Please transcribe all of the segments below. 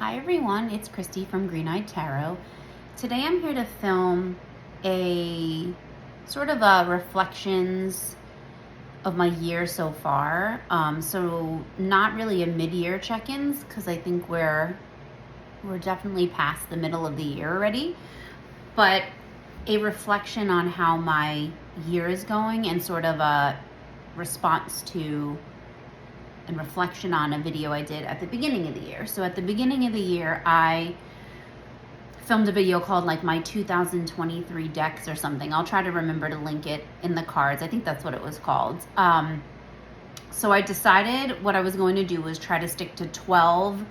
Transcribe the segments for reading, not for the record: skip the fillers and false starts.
Hi everyone, it's Christy from Green Eyed Tarot. Today I'm here to film a sort of a reflections of my year so far. So not really a mid-year check-ins because I think we're definitely past the middle of the year already, but a reflection on how my year is going and sort of a response to and reflection on a video I did at the beginning of the year. So at the beginning of the year, I filmed a video called like my 2023 decks or something. I'll try to remember to link it in the cards. I think that's what it was called. So I decided what I was going to do was try to stick to 12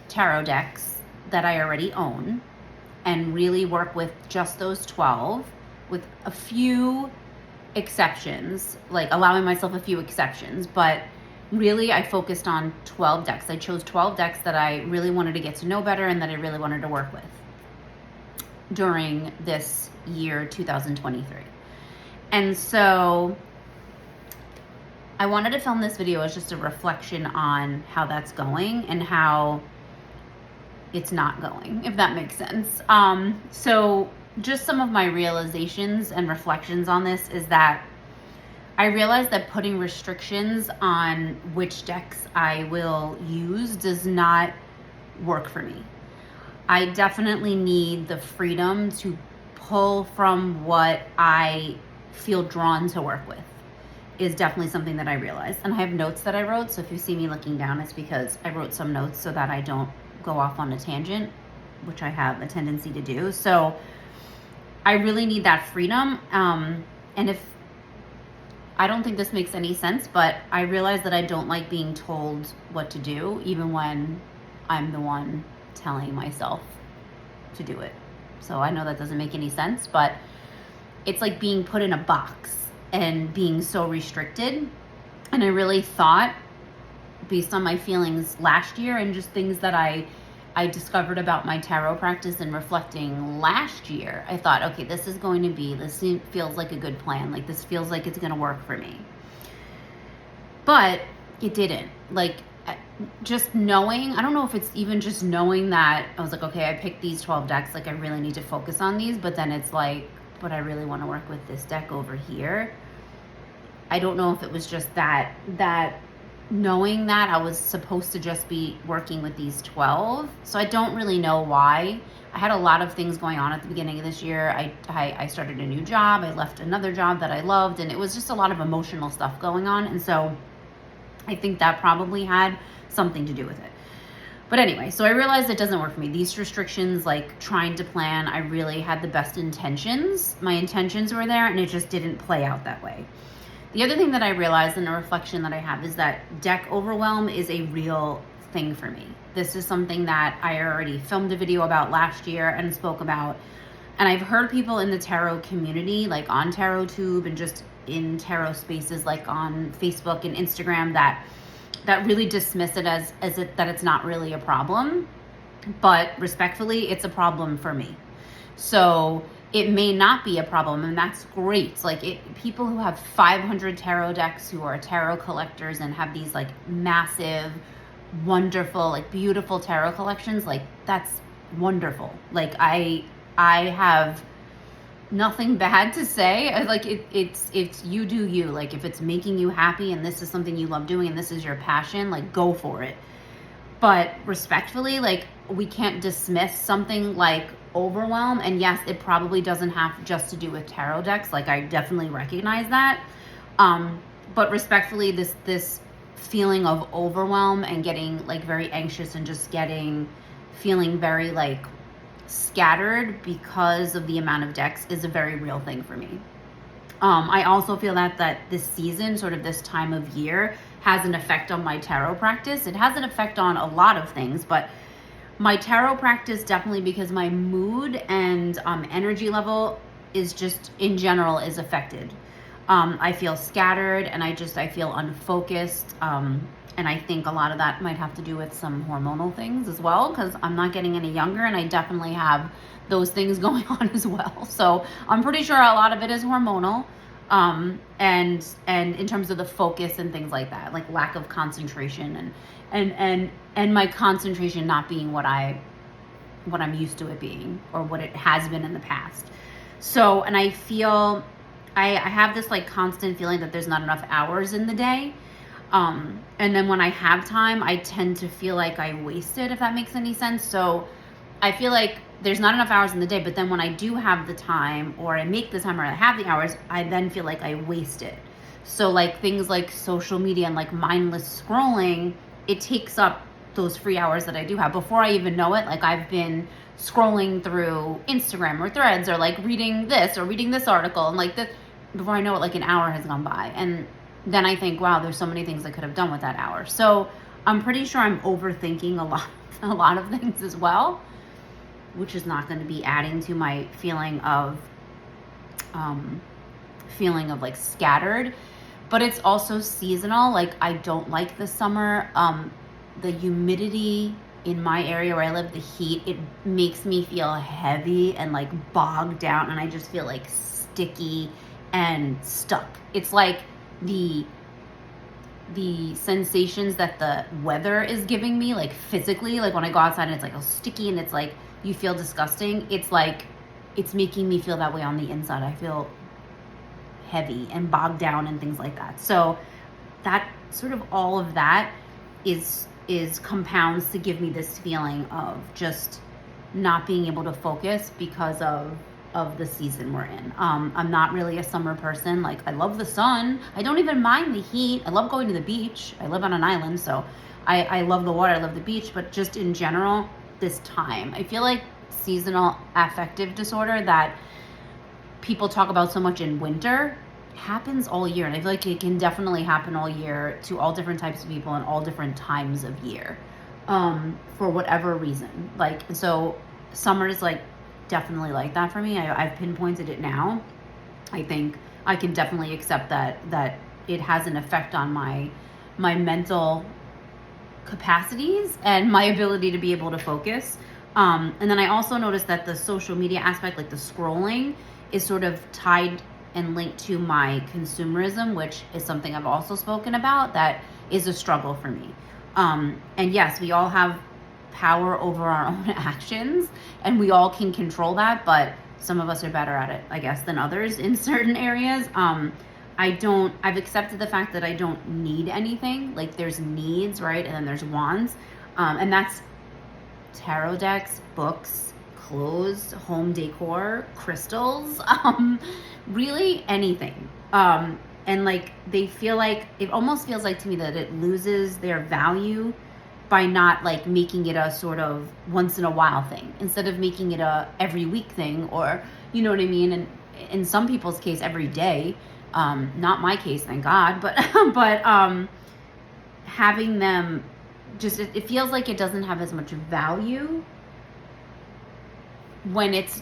tarot decks that I already own and really work with just those 12 with a few exceptions, like allowing myself a few exceptions, but really I focused on 12 decks. I chose 12 decks that I really wanted to get to know better and that I really wanted to work with during this year 2023. And so I wanted to film this video as just a reflection on how that's going and how it's not going, if that makes sense. So just some of my realizations and reflections on this is that I realized that putting restrictions on which decks I will use does not work for me. I definitely need the freedom to pull from what I feel drawn to work with is definitely something that I realized. And I have notes that I wrote, so if you see me looking down, it's because I wrote some notes so that I don't go off on a tangent, which I have a tendency to do. So I really need that freedom. And if I don't think this makes any sense, but I realize that I don't like being told what to do, even when I'm the one telling myself to do it. So I know that doesn't make any sense, but it's like being put in a box and being so restricted. And I really thought, based on my feelings last year and just things that I discovered about my tarot practice and reflecting last year, I thought, okay, this feels like a good plan. Like, this feels like it's going to work for me. But it didn't. Like, just knowing, I don't know if it's even just knowing that I was like, okay, I picked these 12 decks. Like, I really need to focus on these. But then it's like, but I really want to work with this deck over here. I don't know if it was just that knowing that I was supposed to just be working with these 12. So I don't really know why. I had a lot of things going on at the beginning of this year. I started a new job. I left another job that I loved, and it was just a lot of emotional stuff going on. And so I think that probably had something to do with it. But anyway, so I realized it doesn't work for me. These restrictions, like trying to plan, I really had the best intentions. My intentions were there, and it just didn't play out that way. The other thing that I realized in a reflection that I have is that deck overwhelm is a real thing for me. This is something that I already filmed a video about last year and spoke about. And I've heard people in the tarot community, like on TarotTube and just in tarot spaces like on Facebook and Instagram, that really dismiss it as that it's not really a problem. But respectfully, it's a problem for me. So it may not be a problem, and that's great. Like, people who have 500 tarot decks, who are tarot collectors and have these like massive, wonderful, like beautiful tarot collections, like that's wonderful. Like I have nothing bad to say. Like it's you do you. Like, if it's making you happy and this is something you love doing and this is your passion, like go for it. But respectfully, like, we can't dismiss something like overwhelm. And yes, it probably doesn't have just to do with tarot decks. Like, I definitely recognize that. But respectfully, this feeling of overwhelm and getting like very anxious and just feeling very like scattered because of the amount of decks is a very real thing for me. I also feel that this season, sort of this time of year, has an effect on my tarot practice. It has an effect on a lot of things, but my tarot practice definitely, because my mood and energy level is just in general is affected. I feel scattered and I feel unfocused. And I think a lot of that might have to do with some hormonal things as well, because I'm not getting any younger and I definitely have those things going on as well. So I'm pretty sure a lot of it is hormonal. and in terms of the focus and things like that, like lack of concentration and my concentration not being what I'm used to it being or what it has been in the past. So, and I feel I have this like constant feeling that there's not enough hours in the day. And then when I have time, I tend to feel like I waste it, if that makes any sense. So I feel like there's not enough hours in the day, but then when I do have the time or I make the time or I have the hours, I then feel like I waste it. So like things like social media and like mindless scrolling, it takes up those free hours that I do have. Before I even know it, like I've been scrolling through Instagram or Threads or like reading this or reading this article, and like that, before I know it, like an hour has gone by. And then I think, wow, there's so many things I could have done with that hour. So I'm pretty sure I'm overthinking a lot of things as well, which is not going to be adding to my feeling of like scattered. But it's also seasonal. Like I don't like the summer. The humidity in my area where I live, the heat, it makes me feel heavy and like bogged down, and I just feel like sticky and stuck. It's like the sensations that the weather is giving me, like physically, like when I go outside and it's like all sticky and it's like you feel disgusting, it's like it's making me feel that way on the inside. I feel heavy and bogged down and things like that. So that sort of all of that is compounds to give me this feeling of just not being able to focus because of the season we're in. I'm not really a summer person. Like I love the sun. I don't even mind the heat. I love going to the beach. I live on an island, so I love the water. I love the beach, but just in general, this time, I feel like seasonal affective disorder that people talk about so much in winter happens all year, and I feel like it can definitely happen all year to all different types of people and all different times of year, for whatever reason. Like, so summer is like definitely like that for me. I've pinpointed it now. I think I can definitely accept that it has an effect on my mental capacities and my ability to be able to focus. And then I also noticed that the social media aspect, like the scrolling, is sort of tied and linked to my consumerism, which is something I've also spoken about, that is a struggle for me. And yes, we all have power over our own actions and we all can control that, but some of us are better at it, I guess, than others in certain areas. I've accepted the fact that I don't need anything. Like there's needs, right? And then there's wants. And that's tarot decks, books, clothes, home decor, crystals, really anything. And like they feel like, it almost feels like to me that it loses their value by not like making it a sort of once in a while thing, instead of making it a every week thing, or you know what I mean? And in some people's case, every day. Not my case, thank God, but having them just, it feels like it doesn't have as much value when it's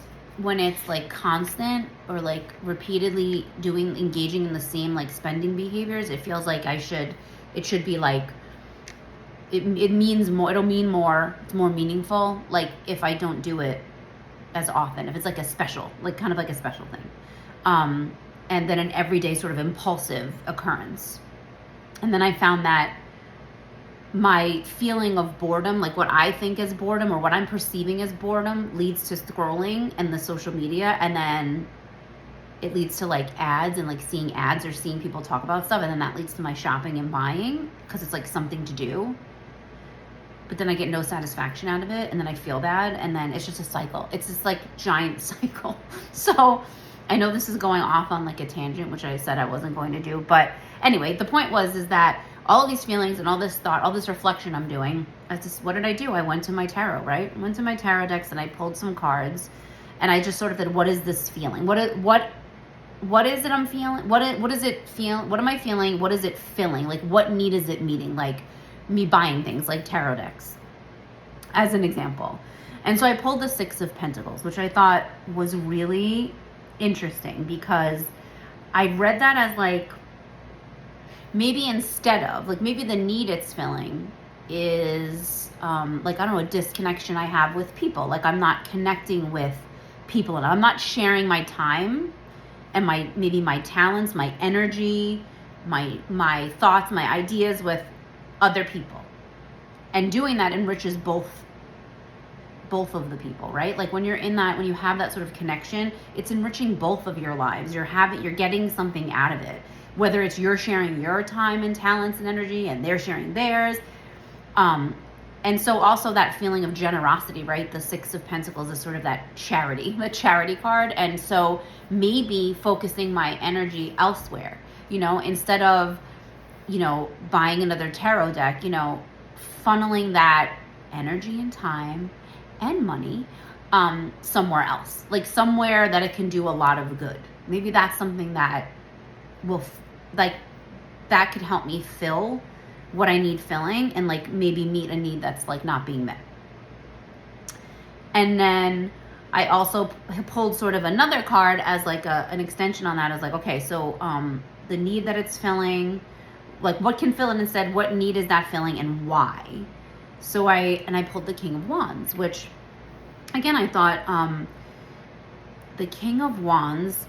like constant or like repeatedly engaging in the same like spending behaviors. It feels like it should be like, it means more, it'll mean more, it's more meaningful, like if I don't do it as often, if it's like a special, like kind of like a special thing. And then an everyday sort of impulsive occurrence. And then I found that my feeling of boredom, like what I think is boredom or what I'm perceiving as boredom, leads to scrolling and the social media, and then it leads to like ads and like seeing ads or seeing people talk about stuff, and then that leads to my shopping and buying because it's like something to do. But then I get no satisfaction out of it, and then I feel bad, and then it's just a cycle. It's this like giant cycle. So I know this is going off on like a tangent, which I said I wasn't going to do. But anyway, the point is that all of these feelings and all this thought, all this reflection I'm doing, what did I do? I went to my tarot, right? I went to my tarot decks and I pulled some cards, and I just sort of said, what is this feeling? What is it I'm feeling? What does it feel? What am I feeling? What is it filling? Like what need is it meeting? Like me buying things like tarot decks, as an example. And so I pulled the Six of Pentacles, which I thought was really interesting because I read that as like, maybe instead of, like maybe the need it's filling is like, I don't know, a disconnection I have with people. Like I'm not connecting with people and I'm not sharing my time and maybe my talents, my energy, my thoughts, my ideas with other people. And doing that enriches both of the people, right? Like when you're in that, when you have that sort of connection, it's enriching both of your lives. You're getting something out of it, whether it's you're sharing your time and talents and energy and they're sharing theirs. And so also that feeling of generosity, right? The Six of Pentacles is sort of that charity, the charity card. And so maybe focusing my energy elsewhere, instead of, buying another tarot deck, funneling that energy and time and money somewhere else, like somewhere that it can do a lot of good. Maybe that's something that will that could help me fill what I need filling, and like maybe meet a need that's like not being met. And then I also pulled sort of another card as like an extension on that. I was like, okay, so the need that it's filling, like what can fill it instead, what need is that filling and why? So I pulled the King of Wands, which again, I thought the King of Wands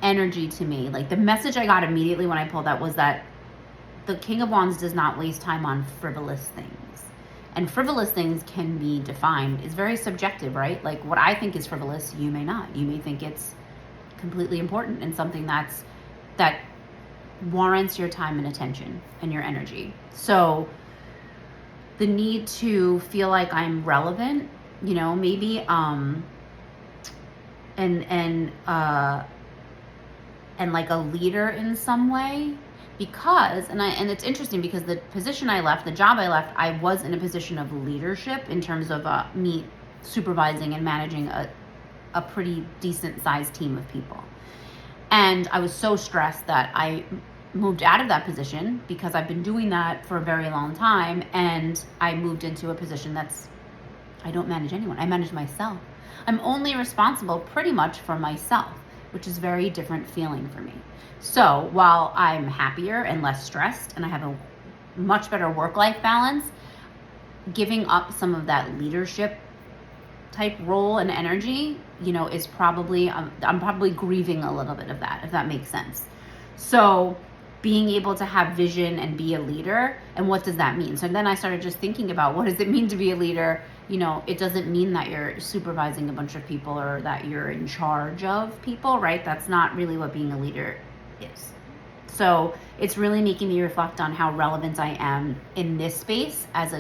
energy to me, like the message I got immediately when I pulled that was that the King of Wands does not waste time on frivolous things. And frivolous things can be defined, it's very subjective, right? Like what I think is frivolous, you may not. You may think it's completely important and something that warrants your time and attention and your energy. So the need to feel like I'm relevant, maybe and like a leader in some way, because and it's interesting because the position I left, the job I left, I was in a position of leadership in terms of me supervising and managing a pretty decent sized team of people. And I was so stressed that I moved out of that position because I've been doing that for a very long time, and I moved into a position I don't manage anyone. I manage myself. I'm only responsible pretty much for myself, which is very different feeling for me. So while I'm happier and less stressed and I have a much better work-life balance, giving up some of that leadership type role and energy, is probably, I'm probably grieving a little bit of that, if that makes sense. So being able to have vision and be a leader, and what does that mean? So then I started just thinking about, what does it mean to be a leader? It doesn't mean that you're supervising a bunch of people or that you're in charge of people, right? That's not really what being a leader is. So it's really making me reflect on how relevant I am in this space as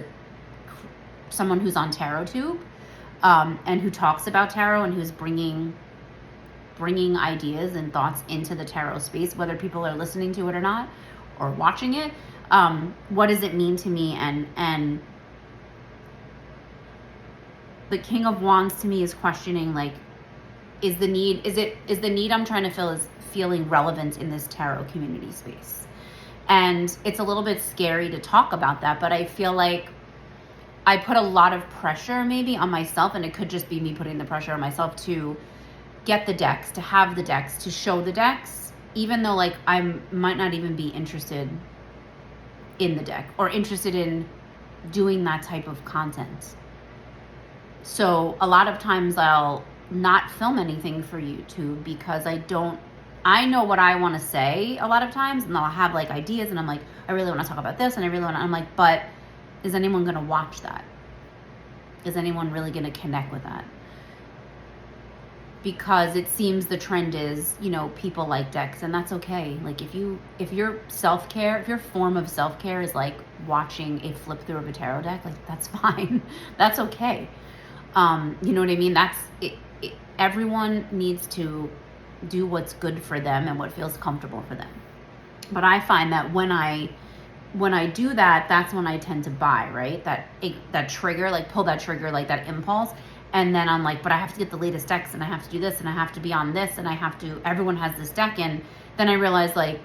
someone who's on TarotTube, and who talks about tarot and who's bringing ideas and thoughts into the tarot space, whether people are listening to it or not, or watching it. What does it mean to me? And the King of Wands to me is questioning, like, is the need I'm trying to fill is feeling relevant in this tarot community space? And it's a little bit scary to talk about that, but I feel like I put a lot of pressure maybe on myself, and it could just be me putting the pressure on myself to get the decks, to have the decks, to show the decks, even though like I might not even be interested in the deck or interested in doing that type of content. So a lot of times I'll not film anything for YouTube because I know what I want to say a lot of times, and I'll have like ideas and I'm like, I really want to talk about this, and I'm like, but is anyone going to watch that? Is anyone really going to connect with that? Because it seems the trend is, people like decks, and that's okay. Like if your self-care, if your form of self-care is like watching a flip through of a tarot deck, like that's fine. That's okay. You know what I mean? That's it. Everyone needs to do what's good for them and what feels comfortable for them. But I find that when I do that, that's when I tend to buy, right? That trigger, like pull that trigger, like that impulse. And then I'm like, but I have to get the latest decks, and I have to do this, and I have to be on this, and everyone has this deck. And then I realize, like,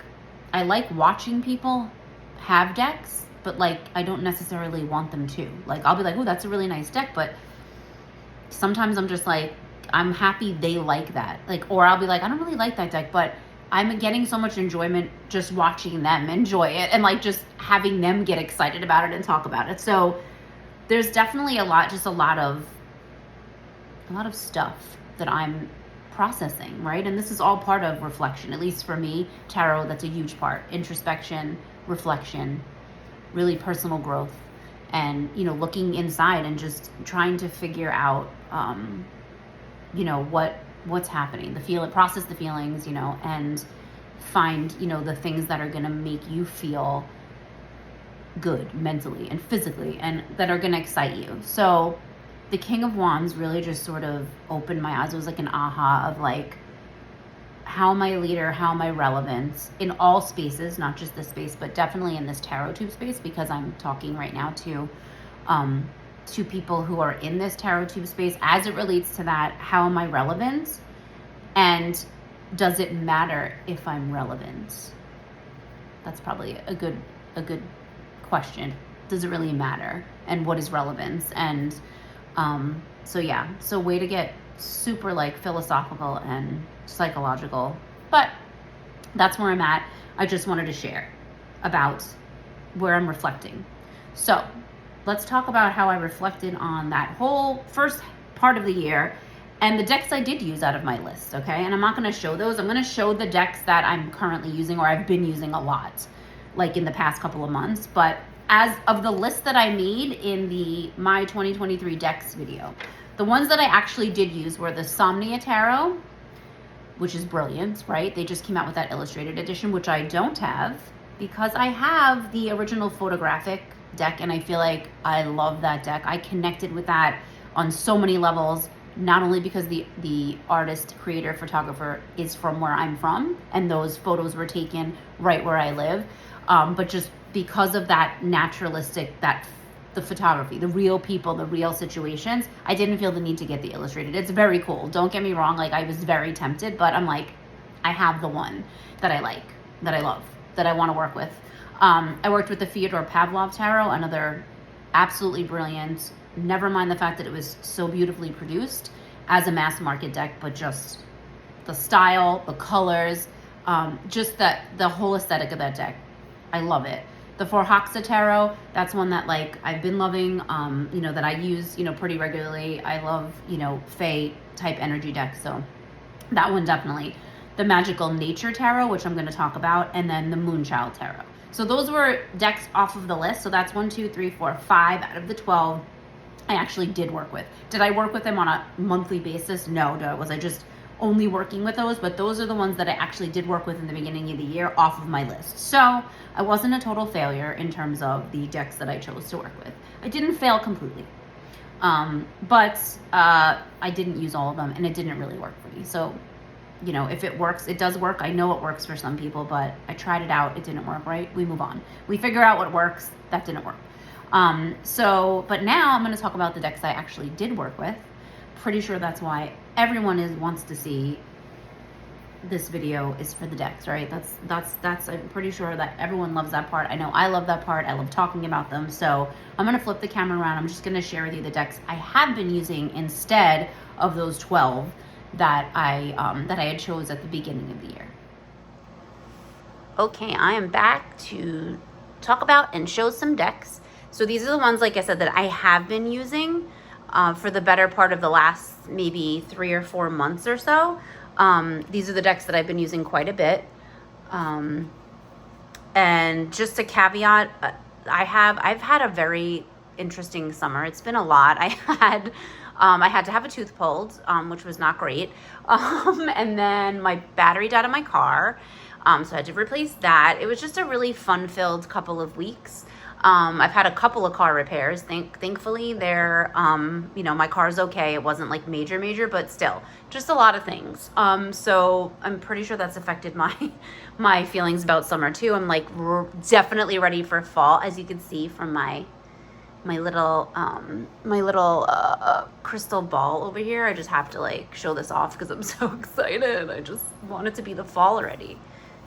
I like watching people have decks, but like, I don't necessarily want them to. Like, I'll be like, oh, that's a really nice deck. But sometimes I'm just like, I'm happy they like that. Like, or I'll be like, I don't really like that deck, but I'm getting so much enjoyment just watching them enjoy it and like just having them get excited about it and talk about it. So there's definitely a lot of stuff that I'm processing, right? And this is all part of reflection. At least for me, tarot, that's a huge part. Introspection, reflection, really personal growth, and, you know, looking inside and just trying to figure out, you know, what's happening, process the feelings, you know, and find, you know, the things that are going to make you feel good mentally and physically, and that are going to excite you. So the King of Wands really just sort of opened my eyes. It was like an aha of like, how am I a leader? How am I relevant in all spaces, not just this space, but definitely in this tarot tube space, because I'm talking right now to people who are in this tarot tube space as it relates to that. How am I relevant? And does it matter if I'm relevant? That's probably a good question. Does it really matter? And what is relevance? And so yeah, so way to get super like philosophical and psychological, but that's where I'm at. I just wanted to share about where I'm reflecting. So let's talk about how I reflected on that whole first part of the year and the decks I did use out of my list, okay? And I'm not going to show those. I'm going to show the decks that I'm currently using, or I've been using a lot, like in the past couple of months. But as of the list that I made in the My 2023 Decks video, the ones that I actually did use were the Somnia Tarot, which is brilliant, right? They just came out with that illustrated edition, which I don't have, because I have the original photographic deck, and I feel like I love that deck. I connected with that on so many levels, not only because the artist, creator, photographer is from where I'm from, and those photos were taken right where I live, but just because of that naturalistic, the photography, the real people, the real situations, I didn't feel the need to get the illustrated. It's very cool. Don't get me wrong. Like, I was very tempted, but I'm like, I have the one that I like, that I love, that I want to work with. I worked with the Fyodor Pavlov Tarot, another absolutely brilliant, never mind the fact that it was so beautifully produced as a mass market deck, but just the style, the colors, just the whole aesthetic of that deck. I love it. The Forhaxa Tarot, that's one that like I've been loving, you know, that I use, you know, pretty regularly. I love, you know, Fae type energy decks, so that one definitely. The Magical Nature Tarot, which I'm going to talk about, and then the Moonchild Tarot. So those were decks off of the list. So that's 1, 2, 3, 4, 5 out of the 12 I actually did work with. Did I work with them on a monthly basis? No. Was I just only working with those? But those are the ones that I actually did work with in the beginning of the year off of my list. So I wasn't a total failure in terms of the decks that I chose to work with. I didn't fail completely. But I didn't use all of them, and it didn't really work for me. So, you know, if it works, it does work. I know it works for some people, but I tried it out. It didn't work, right? We move on. We figure out what works. That didn't work. But now I'm going to talk about the decks I actually did work with. Pretty sure that's why everyone wants to see this video, is for the decks, right? That's I'm pretty sure that everyone loves that part. I know I love that part. I love talking about them. So I'm going to flip the camera around. I'm just going to share with you the decks I have been using instead of those 12 that I had chose at the beginning of the year. Okay, I am back to talk about and show some decks. So these are the ones, like I said, that I have been using for the better part of the last maybe 3 or 4 months or so. These are the decks that I've been using quite a bit. And just a caveat, I've had a very interesting summer. It's been a lot. I had to have a tooth pulled, which was not great. And then my battery died in my car. So I had to replace that. It was just a really fun-filled couple of weeks. I've had a couple of car repairs. Thankfully, they're, you know, my car's okay. It wasn't like major, but still, just a lot of things. So I'm pretty sure that's affected my feelings about summer too. I'm like definitely ready for fall, as you can see from my little crystal ball over here. I just have to like show this off because I'm so excited. I just want it to be the fall already.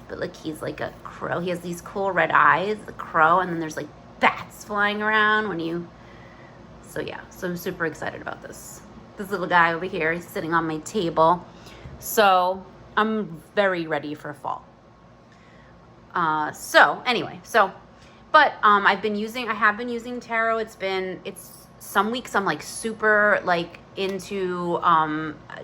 But look, he's like a crow. He has these cool red eyes, the crow, and then there's like bats flying around when you, so yeah, so I'm super excited about this little guy over here. He's sitting on my table. So I'm very ready for fall. But I have been using tarot. some weeks I'm like super like into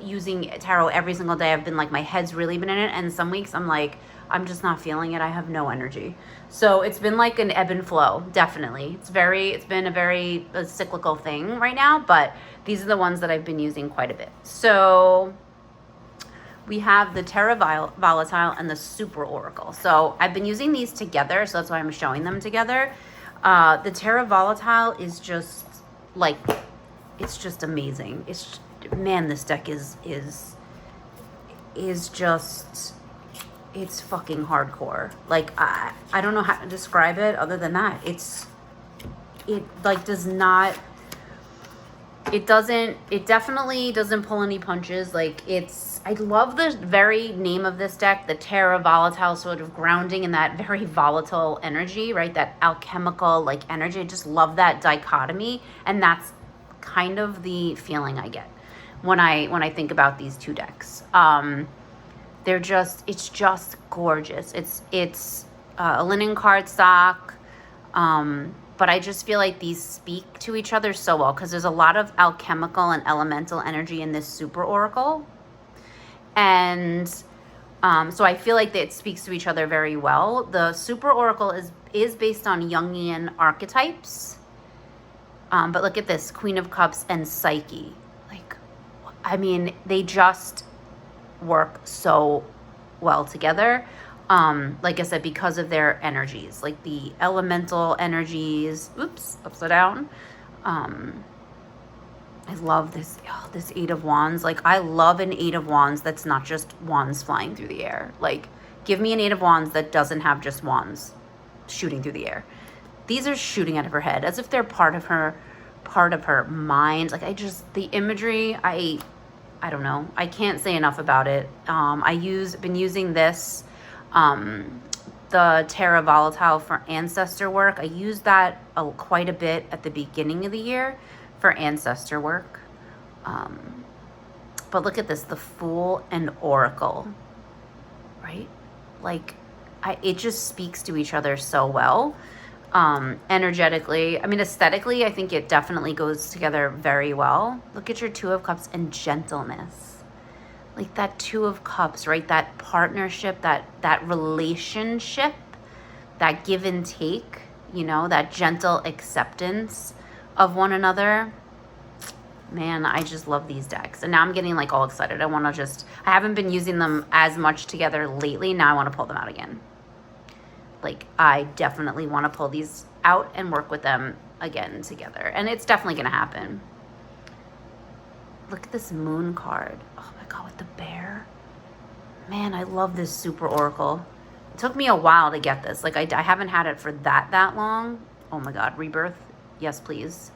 using tarot every single day. I've been like, my head's really been in it. And some weeks I'm like, I'm just not feeling it. I have no energy. So it's been like an ebb and flow, definitely. It's been a very cyclical thing right now, but these are the ones that I've been using quite a bit. So we have the Terra Volatile and the Super Oracle. So I've been using these together, so that's why I'm showing them together. The Terra Volatile is just like, it's just amazing. It's, man, this deck is just, it's fucking hardcore. Like, I don't know how to describe it other than that. It definitely doesn't pull any punches. Like, I love the very name of this deck, the Terra Volatile, sort of grounding in that very volatile energy, right? That alchemical like energy. I just love that dichotomy. And that's kind of the feeling I get when I think about these two decks. It's just gorgeous. It's a linen cardstock. But I just feel like these speak to each other so well because there's a lot of alchemical and elemental energy in this Super Oracle. And so I feel like it speaks to each other very well. The Super Oracle is based on Jungian archetypes. But look at this, Queen of Cups and Psyche. Like, I mean, they just work so well together. Like I said, because of their energies, like the elemental energies. Oops, upside down. I love this Eight of Wands. Like, I love an Eight of Wands that's not just wands flying through the air. Like, give me an Eight of Wands that doesn't have just wands shooting through the air. These are shooting out of her head as if they're part of her mind. Like, the imagery, I don't know. I can't say enough about it. Been using this, the Terra Volatile for ancestor work. I used that quite a bit at the beginning of the year for ancestor work. But look at this, the Fool and Oracle, right? Like, it just speaks to each other so well. Energetically, I mean, aesthetically, I think it definitely goes together very well. Look at your Two of Cups and gentleness. Like that Two of Cups, right? That partnership, that relationship, that give and take, that gentle acceptance of one another. Man, I just love these decks. And now I'm getting like all excited. I haven't been using them as much together lately. Now I want to pull them out again. Like, I definitely want to pull these out and work with them again together. And it's definitely going to happen. Look at this Moon card. Oh my God, with the bear. Man, I love this Super Oracle. It took me a while to get this. Like, I haven't had it for that long. Oh my God, Rebirth. Yes, please.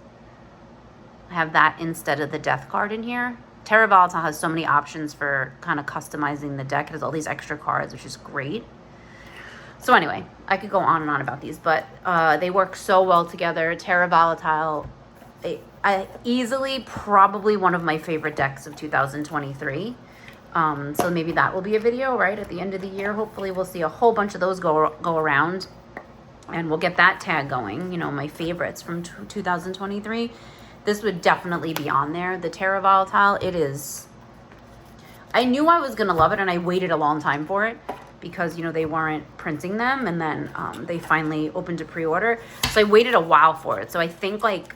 I have that instead of the Death card in here. Terra Volatile has so many options for kind of customizing the deck. It has all these extra cards, which is great. So anyway, I could go on and on about these, but they work so well together. Terra Volatile, easily probably one of my favorite decks of 2023. So maybe that will be a video, right, at the end of the year. Hopefully we'll see a whole bunch of those go around, and we'll get that tag going, my favorites from 2023. This would definitely be on there. The Terra Volatile, it is. I knew I was going to love it, and I waited a long time for it. Because, they weren't printing them, and then they finally opened to pre-order. So I waited a while for it. So I think, like,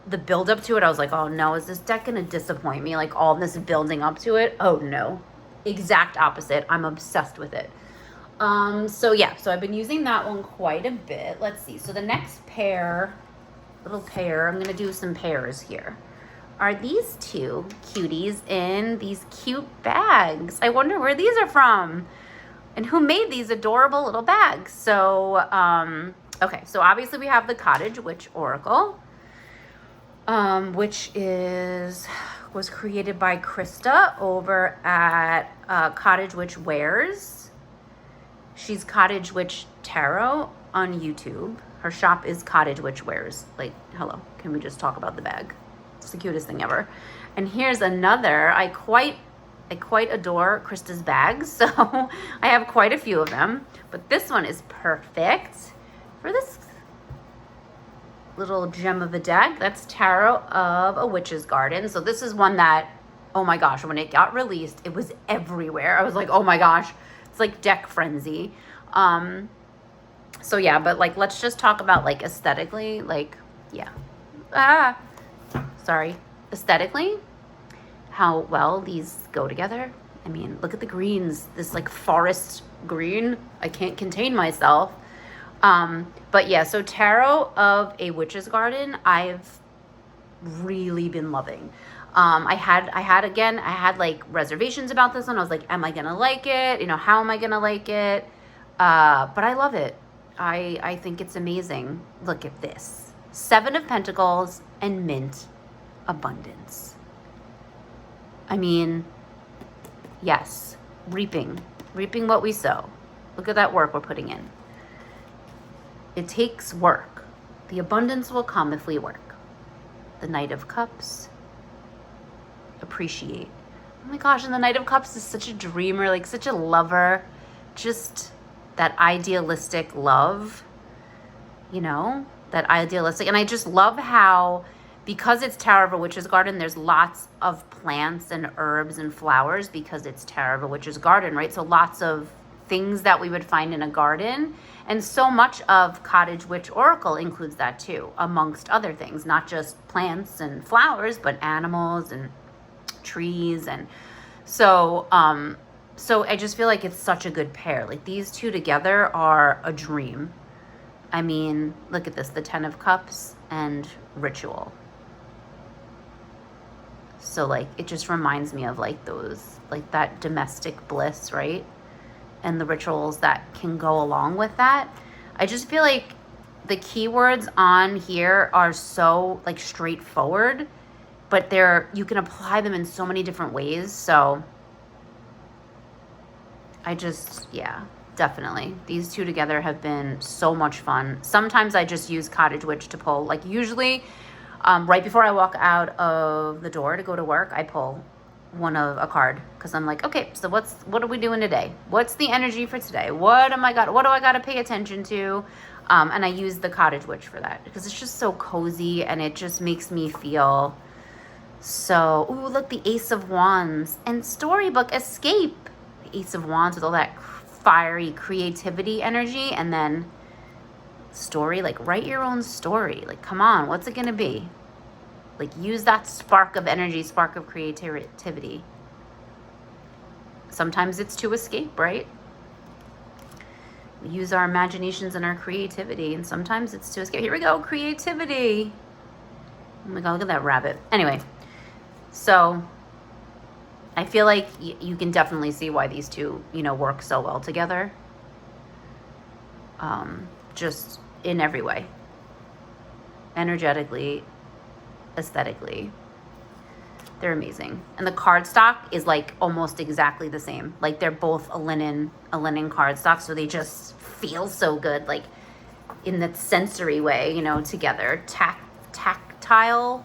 the build up to it, I was like, oh no, is this deck going to disappoint me? Like, all this building up to it? Oh no. Exact opposite. I'm obsessed with it. So yeah, so I've been using that one quite a bit. Let's see. So the next little pair, I'm going to do some pairs here, are these two cuties in these cute bags. I wonder where these are from. And who made these adorable little bags? So, okay, so obviously we have the Cottage Witch Oracle, which was created by Krista over at Cottage Witch Wares. She's Cottage Witch Tarot on YouTube. Her shop is Cottage Witch Wares. Like, hello, can we just talk about the bag? It's the cutest thing ever. And here's another. I quite adore Krista's bags, so I have quite a few of them. But this one is perfect for this little gem of a deck. That's Tarot of a Witch's Garden. So this is one that, oh my gosh, when it got released, it was everywhere. I was like, oh my gosh, it's like deck frenzy. So yeah, but like, let's just talk about like aesthetically, like, yeah. Sorry. Aesthetically, how well these go together. I mean, look at the greens, this like forest green. I can't contain myself. But yeah, so Tarot of a Witch's Garden, I've really been loving. I had like reservations about this one. I was like, am I gonna like it? You know, how am I gonna like it? But I love it. I think it's amazing. Look at this. 7 of Pentacles and mint abundance. I mean, yes, reaping what we sow. Look at that work we're putting in. It takes work. The abundance will come if we work. The Knight of Cups. Appreciate. Oh my gosh, and the Knight of Cups is such a dreamer, like such a lover. Just that idealistic love, you know, that idealistic. And I just love how, because it's Tarot of a Witch's Garden, there's lots of plants and herbs and flowers because it's Tarot of a Witch's Garden, right? So lots of things that we would find in a garden. And so much of Cottage Witch Oracle includes that too, amongst other things, not just plants and flowers, but animals and trees. And so I just feel like it's such a good pair. Like these two together are a dream. I mean, look at this, the 10 of Cups and ritual. So like, it just reminds me of like those, like that domestic bliss, right? And the rituals that can go along with that. I just feel like the keywords on here are so like straightforward, but you can apply them in so many different ways. So yeah, definitely. These two together have been so much fun. Sometimes I just use Cottage Witch to pull, like usually right before I walk out of the door to go to work, I pull a card, because I'm like, okay, so what are we doing today? What's the energy for today? What do I got to pay attention to? And I use the Cottage Witch for that because it's just so cozy and it just makes me feel so, ooh, look, the Ace of Wands and Storybook Escape. The Ace of Wands with all that fiery creativity energy, and then story, like write your own story. Like, come on, what's it gonna be? Like, use that spark of energy, spark of creativity. Sometimes it's to escape, right? We use our imaginations and our creativity, and sometimes it's to escape. Here we go, creativity. Oh my God, look at that rabbit. Anyway, so I feel like you can definitely see why these two, you know, work so well together. Just in every way. Energetically, aesthetically, they're amazing. And the cardstock is like almost exactly the same. Like they're both a linen cardstock, so they just feel so good, like in that sensory way, you know, together. Tactile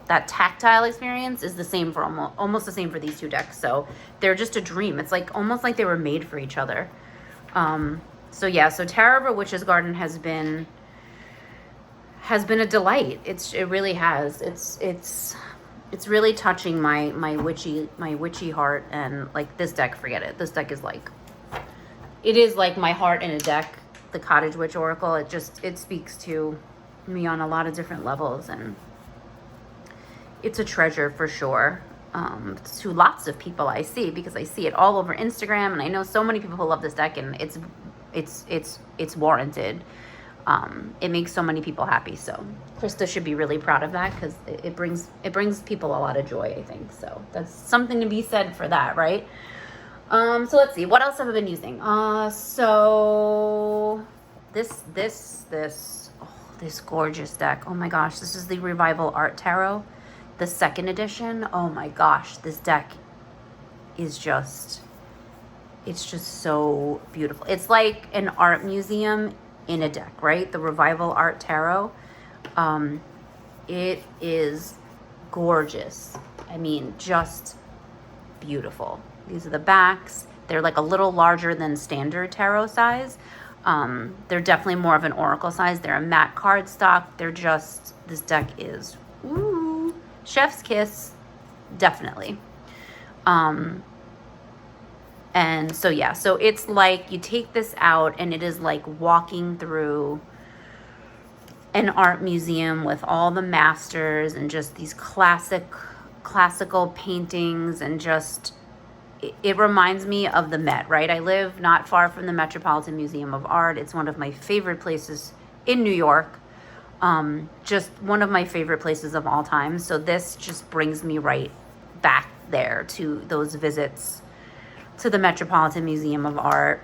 experience is the same for almost the same for these two decks. So they're just a dream. It's like almost like they were made for each other. So yeah, so Tarot of a Witch's Garden has been a delight. It really has. It's really touching my witchy heart, and like this deck, forget it. This deck is like, it is like my heart in a deck. The Cottage Witch Oracle, it speaks to me on a lot of different levels, and it's a treasure for sure. To lots of people I see, because I see it all over Instagram, and I know so many people who love this deck, and it's warranted. It makes so many people happy. So Krista should be really proud of that, because it brings people a lot of joy, I think. So that's something to be said for that, right? So let's see, what else have I been using? So this gorgeous deck. Oh my gosh, this is the Revival Art Tarot, the 2nd edition. Oh my gosh, this deck is it's just so beautiful. It's like an art museum in a deck, right? The Revival Art Tarot. It is gorgeous. I mean, just beautiful. These are the backs. They're like a little larger than standard tarot size. They're definitely more of an oracle size. They're a matte cardstock. They're just, this deck is, ooh, chef's kiss, definitely. And so, yeah, so it's like you take this out and it is like walking through an art museum with all the masters and just these classical paintings, and just, it reminds me of the Met, right? I live not far from the Metropolitan Museum of Art. It's one of my favorite places in New York. Just one of my favorite places of all time. So this just brings me right back there to those visits to the Metropolitan Museum of Art.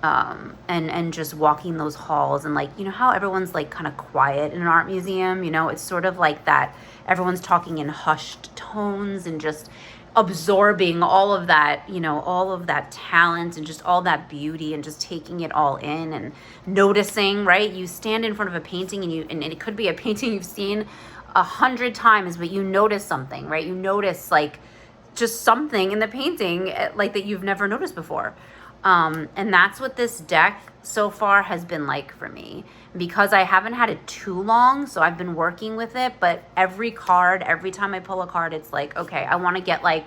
And just walking those halls, and like, you know how everyone's like kind of quiet in an art museum, you know, it's sort of like that. Everyone's talking in hushed tones and just absorbing all of that, you know, all of that talent and just all that beauty, and just taking it all in and noticing, right? You stand in front of a painting and it could be a painting you've seen 100 times, but you notice something, right? You notice like just something in the painting like that you've never noticed before. And that's what this deck so far has been like for me, because I haven't had it too long. So I've been working with it, but every time I pull a card, it's like, okay, I want to get like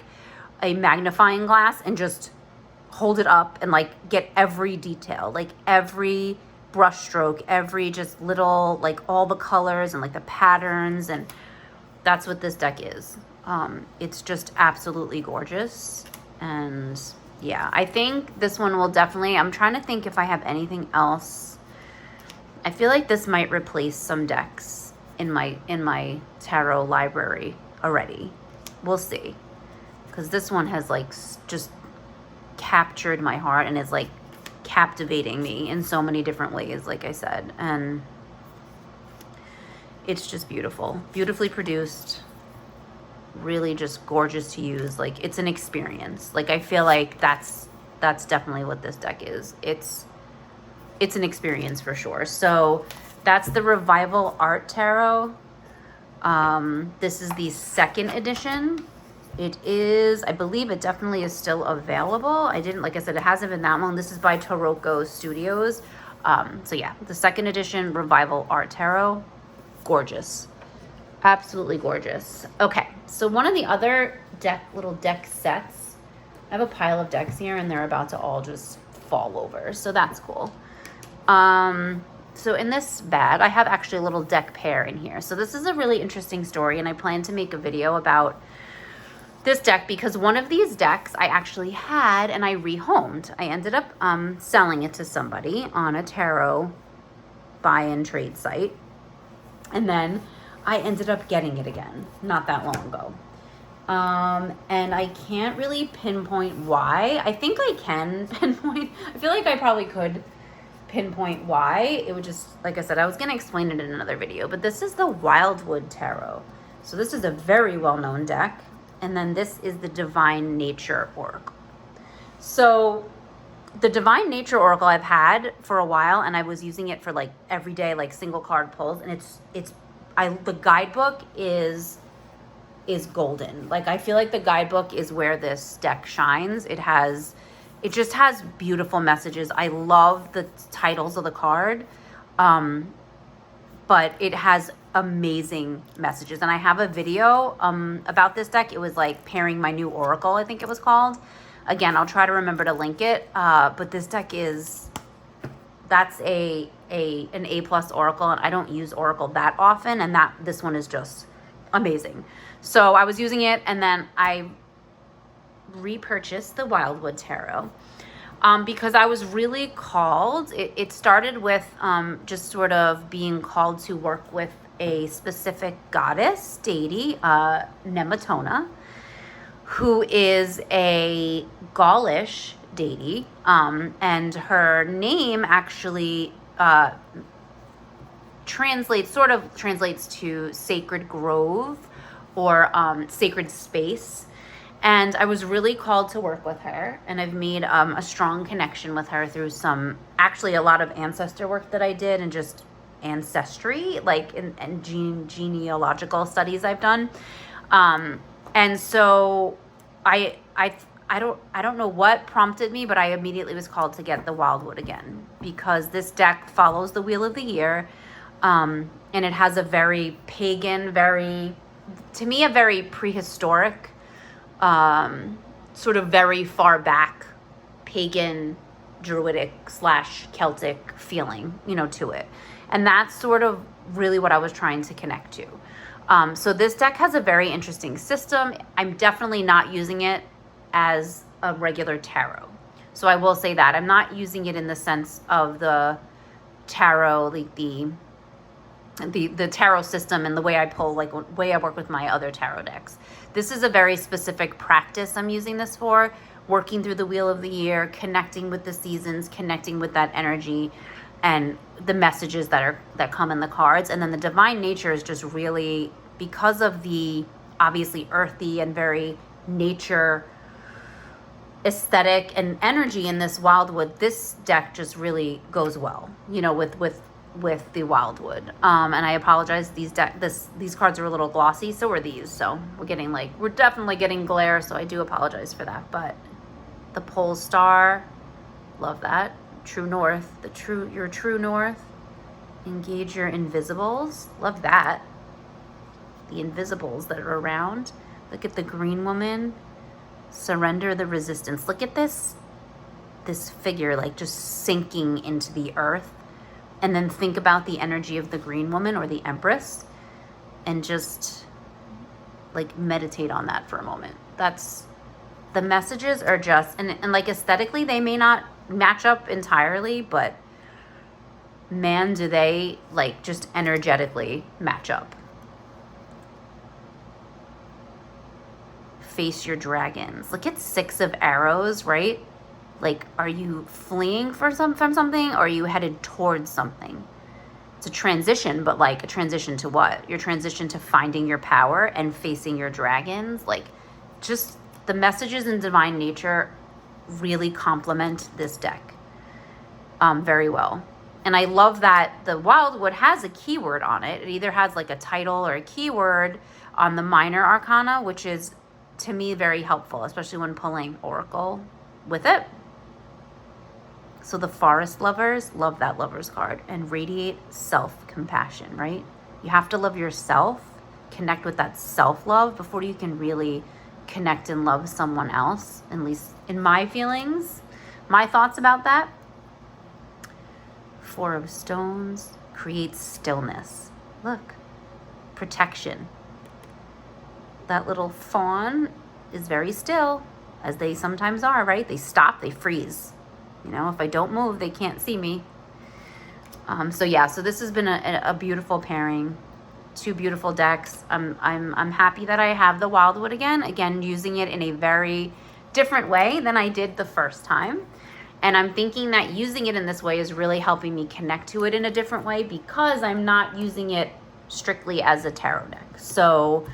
a magnifying glass and just hold it up and like get every detail, like every brush stroke, every just little, like all the colors and like the patterns. And that's what this deck is. It's just absolutely gorgeous. And yeah, I think this one will definitely, I'm trying to think if I have anything else. I feel like this might replace some decks in my tarot library already. We'll see. Because this one has like just captured my heart and is like captivating me in so many different ways, like I said. And it's just beautiful. Beautifully produced. Really just gorgeous to use. Like, it's an experience. Like, I feel like that's definitely what this deck is. It's an experience for sure. So that's the Revival Art Tarot. This is the second edition. It is, I believe it definitely is still available. Like I said, it hasn't been that long. This is by Taroko Studios. So yeah, the second edition Revival Art Tarot. Gorgeous. Absolutely gorgeous. Okay, so one of the other little deck sets, I have a pile of decks here and they're about to all just fall over, so that's cool. So in this bag, I have actually a little deck pair in here. So this is a really interesting story, and I plan to make a video about this deck because one of these decks I actually had and I rehomed. I ended up selling it to somebody on a tarot buy and trade site, and then I ended up getting it again not that long ago. And I can't really pinpoint why. I think I can pinpoint. I feel like I probably could pinpoint why. It would just, like I said, I was going to explain it in another video, but this is the Wildwood Tarot. So this is a very well-known deck. And then this is the Divine Nature Oracle. So the Divine Nature Oracle I've had for a while, and I was using it for like everyday, like single card pulls. And the guidebook is golden. Like, I feel like the guidebook is where this deck shines. It just has beautiful messages. I love the titles of the card, but it has amazing messages. And I have a video about this deck. It was like pairing my new Oracle, I think it was called. Again, I'll try to remember to link it. But this deck that's an A+ Oracle, and I don't use Oracle that often, and this one is just amazing. So I was using it, and then I repurchased the Wildwood Tarot because I was really called. It started with just sort of being called to work with a specific goddess deity, Nematona, who is a Gaulish deity, and her name actually translates to sacred grove or sacred space. And I was really called to work with her, and I've made a strong connection with her through a lot of ancestor work that I did, and just ancestry, like and genealogical studies I've done. And so I I don't know what prompted me, but I immediately was called to get the Wildwood again, because this deck follows the Wheel of the Year, and it has a very pagan, to me, a very prehistoric, sort of very far back pagan, druidic / Celtic feeling, to it. And that's sort of really what I was trying to connect to. So this deck has a very interesting system. I'm definitely not using it as a regular tarot. So I will say that I'm not using it in the sense of the tarot, like the tarot system and the way I pull, like way I work with my other tarot decks. This is a very specific practice I'm using this for, working through the Wheel of the Year, connecting with the seasons, connecting with that energy and the messages that come in the cards. And then the divine nature is just really, because of the obviously earthy and very nature aesthetic and energy in this Wildwood, this deck just really goes well, with the Wildwood. And I apologize, these cards are a little glossy, so are these. So we're definitely getting glare, so I do apologize for that. But the pole star, love that. True north, your true north. Engage your invisibles, love that. The invisibles that are around. Look at the green woman. Surrender the resistance. Look at this figure like just sinking into the earth. And then think about the energy of the green woman or the empress and just like meditate on that for a moment. The messages are just, and like aesthetically, they may not match up entirely, but man, do they like just energetically match up. Face your dragons. Look at 6 of arrows, right? Like, are you fleeing from something, or are you headed towards something? It's a transition, but like a transition to what? Your transition to finding your power and facing your dragons. Like, just the messages in divine nature really complement this deck very well. And I love that the Wildwood has a keyword on it. It either has like a title or a keyword on the minor arcana, which is, to me, very helpful, especially when pulling Oracle with it. So the forest lovers, love that lovers card. And radiate self-compassion, right? You have to love yourself, connect with that self-love before you can really connect and love someone else, at least in my feelings, my thoughts about that. 4 of stones creates stillness. Look, protection. That little fawn is very still, as they sometimes are, right? They stop, they freeze. If I don't move, they can't see me. So this has been a beautiful pairing. 2 beautiful decks. I'm happy that I have the Wildwood again, using it in a very different way than I did the first time. And I'm thinking that using it in this way is really helping me connect to it in a different way, because I'm not using it strictly as a tarot deck. So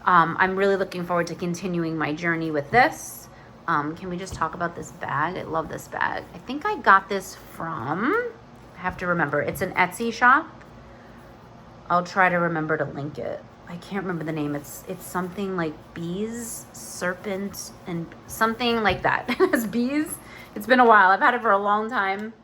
I'm really looking forward to continuing my journey with this. Can we just talk about this bag? I love this bag. I think I got this from, I have to remember, it's an Etsy shop. I'll try to remember to link it. I can't remember the name. It's something like bees, serpent, and something like that. It has bees. It's been a while. I've had it for a long time.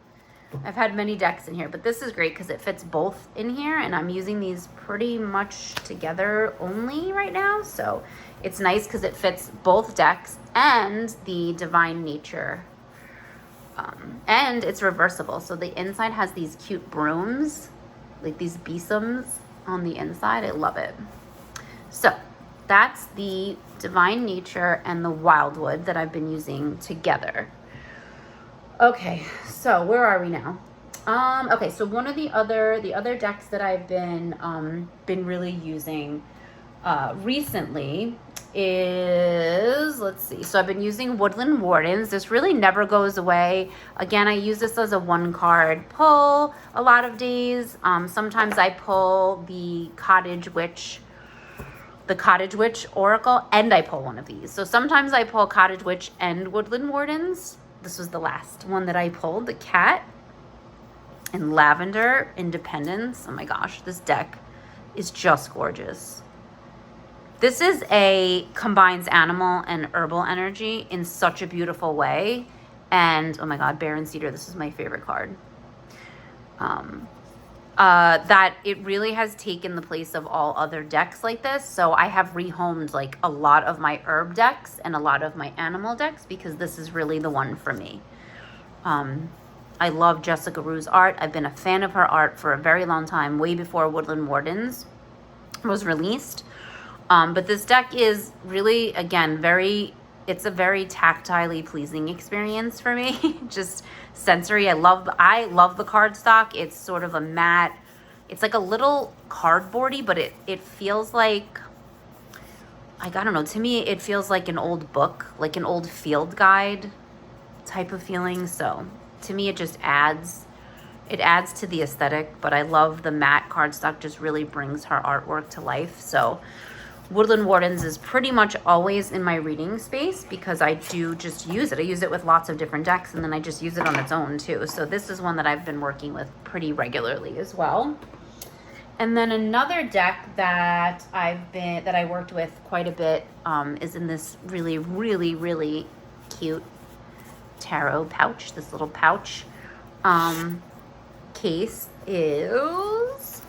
I've had many decks in here, but this is great because it fits both in here, and I'm using these pretty much together only right now. So it's nice because it fits both decks and the divine nature. And it's reversible. So the inside has these cute brooms, like these besoms on the inside. I love it. So that's the divine nature and the Wildwood that I've been using together. Okay, so where are we now? Okay, so one of the other decks that I've been really using recently is, let's see. So I've been using Woodland Wardens. This really never goes away. Again, I use this as a 1-card pull a lot of days. Sometimes I pull the Cottage Witch Oracle, and I pull one of these. So sometimes I pull Cottage Witch and Woodland Wardens. This was the last one that I pulled, the cat and lavender independence. Oh my gosh, this deck is just gorgeous. This combines animal and herbal energy in such a beautiful way. And oh my God, Baron Cedar, this is my favorite card. That it really has taken the place of all other decks like this. So I have rehomed like a lot of my herb decks and a lot of my animal decks because this is really the one for me. I love Jessica Rue's art. I've been a fan of her art for a very long time, way before Woodland Wardens was released. But this deck is really, again, it's a very tactilely pleasing experience for me. Just sensory. I love the cardstock. It's sort of a matte, it's like a little cardboardy, but it feels like, I don't know, to me it feels like an old book, like an old field guide type of feeling. So to me it just adds to the aesthetic, but I love the matte cardstock, just really brings her artwork to life. So Woodland Wardens is pretty much always in my reading space because I do just use it. I use it with lots of different decks, and then I just use it on its own too. So this is one that I've been working with pretty regularly as well. And then another deck that I worked with quite a bit is in this really, really, really cute tarot pouch. This little pouch case is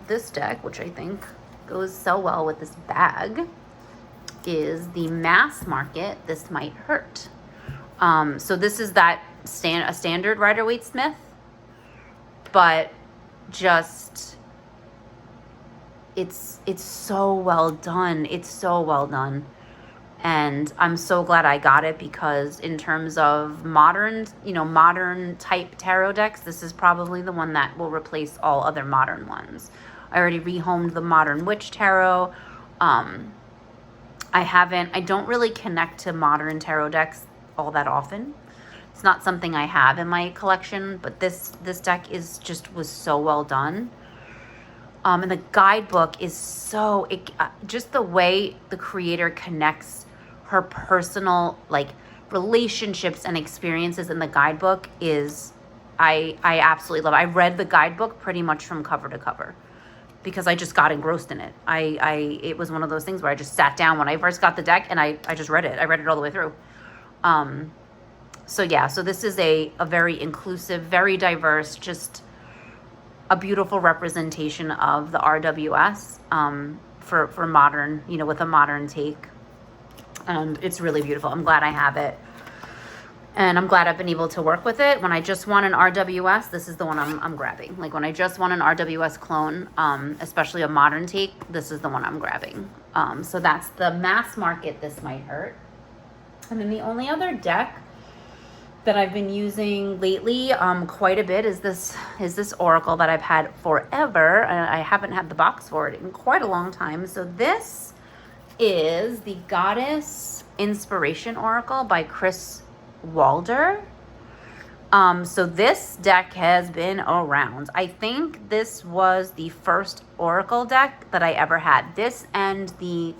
this deck, which I think goes so well with this bag, is the Mass Market This Might Hurt. So this is a standard Rider-Waite-Smith, but just it's so well done. It's so well done. And I'm so glad I got it because in terms of modern type tarot decks, this is probably the one that will replace all other modern ones. I already rehomed the Modern Witch Tarot. I don't really connect to modern tarot decks all that often. It's not something I have in my collection, but this deck was so well done. And the guidebook is just the way the creator connects her personal relationships and experiences in the guidebook is, I absolutely love it. I read the guidebook pretty much from cover to cover because I just got engrossed in it. It was one of those things where I just sat down when I first got the deck and I just read it. I read it all the way through. So this is a very inclusive, very diverse, just a beautiful representation of the RWS for modern, with a modern take. And it's really beautiful. I'm glad I have it. And I'm glad I've been able to work with it. When I just want an RWS, this is the one I'm grabbing. Like when I just want an RWS clone, especially a modern take, this is the one I'm grabbing. So that's the Mass Market This Might Hurt. And then the only other deck that I've been using lately quite a bit is this Oracle that I've had forever. I haven't had the box for it in quite a long time. So this is the Goddess Inspiration Oracle by Kris Waldherr. So this deck has been around. I think this was the first Oracle deck that I ever had. This and the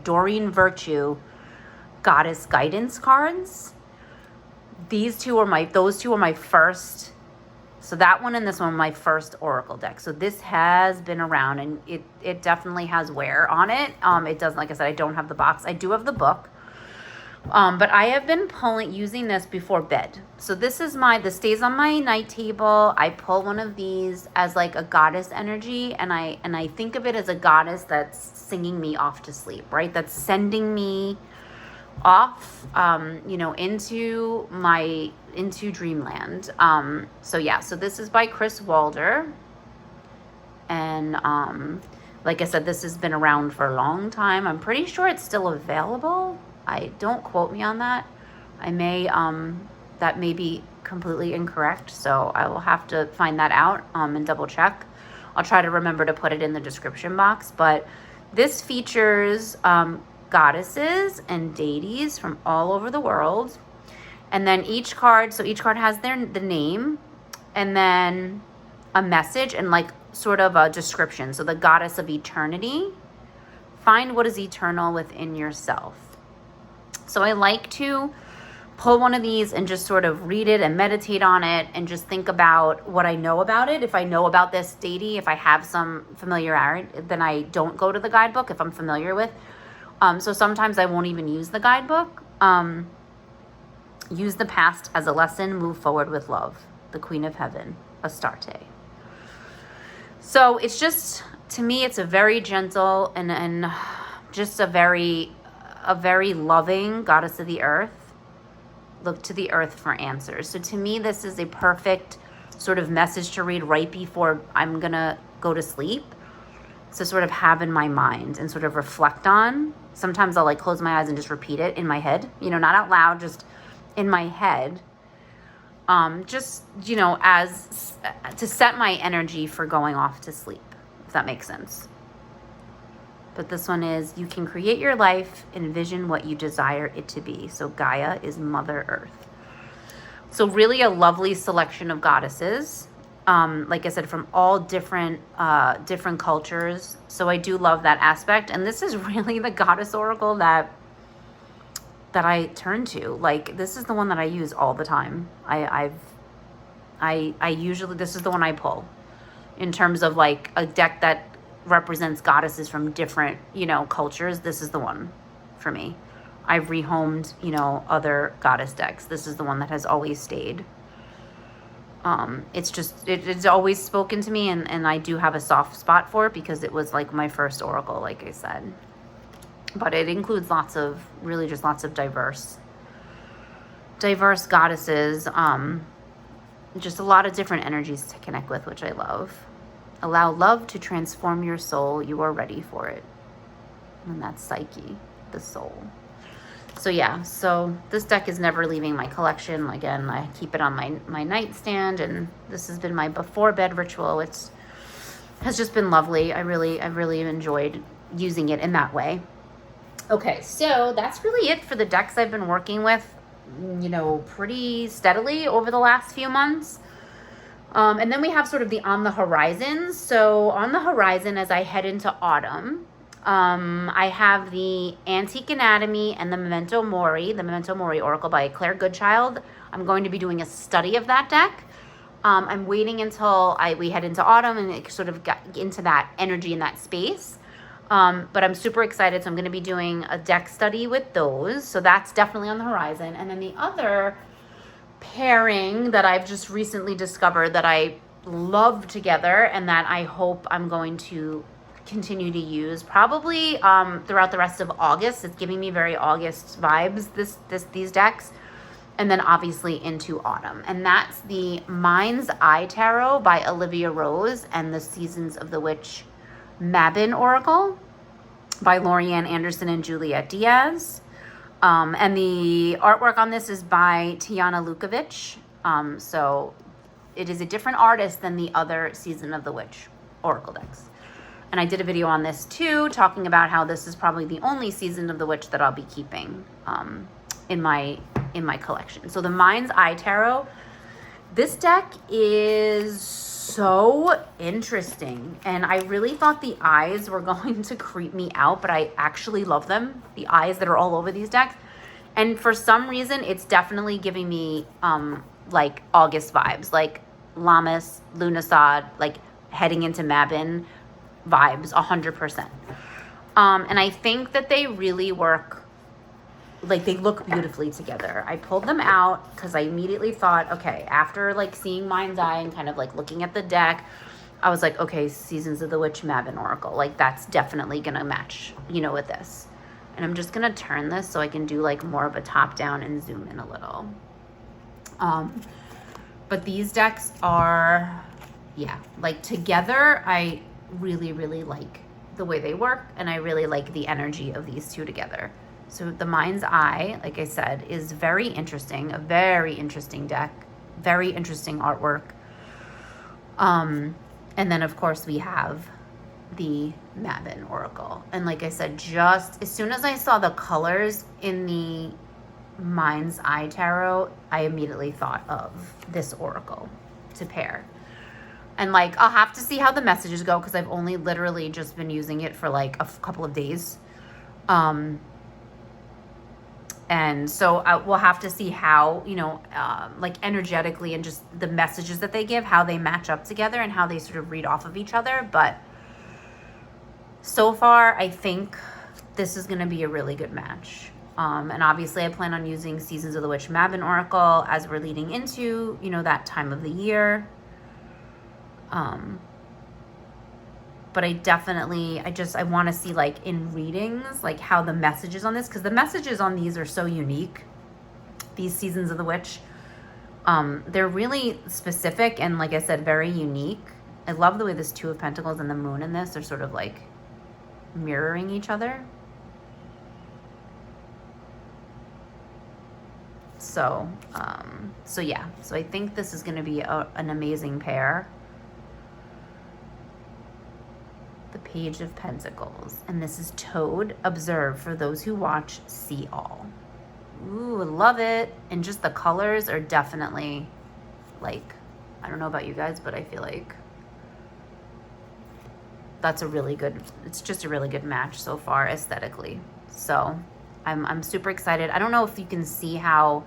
Doreen Virtue Goddess Guidance cards. Those two were my first. So that one and this one were my first Oracle deck. So this has been around and it definitely has wear on it. It doesn't, like I said, I don't have the box. I do have the book. But I have been using this before bed. So this stays on my night table. I pull one of these as like a goddess energy, and I think of it as a goddess that's singing me off to sleep, right? That's sending me off, into dreamland. So this is by Kris Waldherr. And like I said, this has been around for a long time. I'm pretty sure it's still available. Don't quote me on that. That may be completely incorrect, so I will have to find that out and double check. I'll try to remember to put it in the description box, but this features goddesses and deities from all over the world. And then each card has the name and then a message and like sort of a description. So the goddess of eternity, find what is eternal within yourself. So I like to pull one of these and just sort of read it and meditate on it and just think about what I know about it. If I know about this deity, if I have some familiarity, then I don't go to the guidebook if I'm familiar with. So sometimes I won't even use the guidebook. Use the past as a lesson, move forward with love. The Queen of Heaven, Astarte. So it's just, to me, it's a very gentle and just a very loving goddess of the earth. Look to the earth for answers. So to me, this is a perfect sort of message to read right before I'm gonna go to sleep. To sort of have in my mind and sort of reflect on. Sometimes I'll like close my eyes and just repeat it in my head, not out loud, just in my head. Just, as to set my energy for going off to sleep, if that makes sense. But this one is, you can create your life, envision what you desire it to be. So Gaia is Mother Earth. So really a lovely selection of goddesses. Like I said, from all different cultures. So I do love that aspect. And this is really the goddess oracle that I turn to. Like, this is the one that I use all the time. I usually, this is the one I pull in terms of like a deck that represents goddesses from different, cultures. This is the one for me. I've rehomed, other goddess decks. This is the one that has always stayed. It's just, it's always spoken to me, and I do have a soft spot for it because it was like my first oracle, like I said. But it includes lots of diverse goddesses. Just a lot of different energies to connect with, which I love. Allow love to transform your soul. You are ready for it. And that's Psyche, the soul. So yeah, so this deck is never leaving my collection. Again, I keep it on my nightstand, and this has been my before bed ritual. Has just been lovely. I really enjoyed using it in that way. Okay, so that's really it for the decks I've been working with, pretty steadily over the last few months. And then we have sort of the on the horizon. So on the horizon, as I head into autumn, I have the Antique Anatomy and the Memento Mori Oracle by Claire Goodchild. I'm going to be doing a study of that deck. I'm waiting until we head into autumn and it sort of got into that energy in that space. But I'm super excited. So I'm going to be doing a deck study with those. So that's definitely on the horizon. And then the other pairing that I've just recently discovered that I love together and that I hope I'm going to continue to use probably throughout the rest of August. It's giving me very August vibes, these decks. And then obviously into autumn. And that's the Mind's Eye Tarot by Olivia Rose and the Seasons of the Witch Mabin Oracle by Lorianne Anderson and Juliet Diaz. And the artwork on this is by Tiana Lukovic. So it is a different artist than the other Season of the Witch Oracle decks. And I did a video on this too, talking about how this is probably the only Season of the Witch that I'll be keeping in my collection. So the Mind's Eye Tarot, this deck is so interesting, and I really thought the eyes were going to creep me out, but I actually love them, the eyes that are all over these decks. And for some reason it's definitely giving me like August vibes, like Lammas, Lughnasadh, like heading into Mabin vibes 100%. And I think that they really work, like they look beautifully together. I pulled them out because I immediately thought, okay, after like seeing Mind's Eye and kind of like looking at the deck, I was like, okay, Seasons of the Witch Mabin Oracle, like that's definitely gonna match, with this. And I'm just gonna turn this so I can do like more of a top down and zoom in a little. But these decks are, like together, I really, really like the way they work, and I really like the energy of these two together. So the Mind's Eye, like I said, is very interesting, a very interesting deck, very interesting artwork. And then of course we have the Mabin Oracle. And like I said, just as soon as I saw the colors in the Mind's Eye Tarot, I immediately thought of this oracle to pair. And like, I'll have to see how the messages go because I've only literally just been using it for like a couple of days. And so we'll have to see how, you know, like energetically and just the messages that they give, how they match up together and how they sort of read off of each other. But so far, I think this is going to be a really good match. And obviously I plan on using Seasons of the Witch Oracle as we're leading into, you know, that time of the year. But I definitely, I want to see like in readings, like how the messages on this, because the messages on these are so unique. These Seasons of the Witch, they're really specific and, like I said, very unique. I love the way this Two of Pentacles and the Moon in this are sort of like mirroring each other. So, yeah, so I think this is going to be an amazing pair. The Page of Pentacles, and this is Toad. Observe, for those who watch, see all. Ooh, love it. And just the colors are definitely, like, I don't know about you guys, but I feel like that's a really good, it's just a really good match so far aesthetically. So I'm super excited. I don't know if you can see how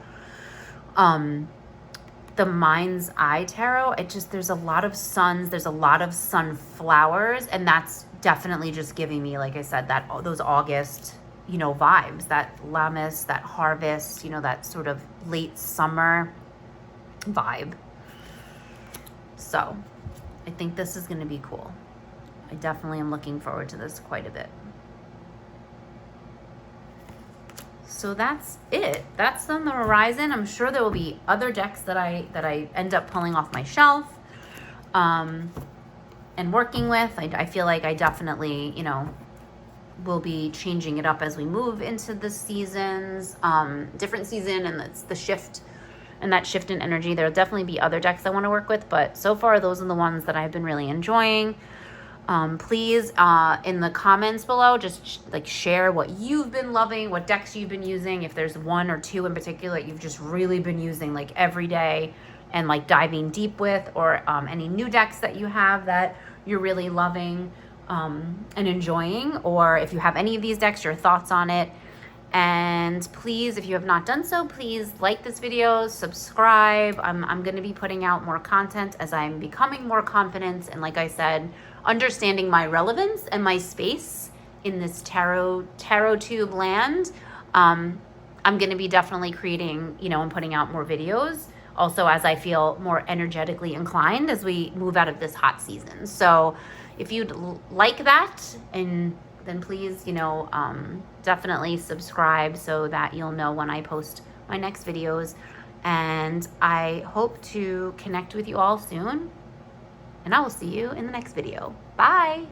the Mind's Eye Tarot, there's a lot of suns, there's a lot of sunflowers, and that's definitely just giving me, like I said, that those August, you know, vibes, that Lammas, that harvest, you know, that sort of late summer vibe. So I think this is going to be cool. I definitely am looking forward to this quite a bit. So that's it. That's on the horizon. I'm sure there will be other decks that I end up pulling off my shelf and working with. I feel like I definitely, you know, will be changing it up as we move into the seasons, different season, and it's the shift and that shift in energy. There'll definitely be other decks I want to work with, but so far those are the ones that I've been really enjoying. Please, in the comments below, just like share what you've been loving, what decks you've been using. If there's one or two in particular that you've just really been using like every day and like diving deep with, or any new decks that you have that you're really loving and enjoying, or if you have any of these decks, your thoughts on it. And please, if you have not done so, please like this video, subscribe. I'm going to be putting out more content as I'm becoming more confident, and like I said, understanding my relevance and my space in this tarot tube land. I'm going to be definitely creating, you know, and putting out more videos also as I feel more energetically inclined as we move out of this hot season. So if you'd like that, and then please, you know, definitely subscribe so that you'll know when I post my next videos. And I hope to connect with you all soon. And I will see you in the next video. Bye.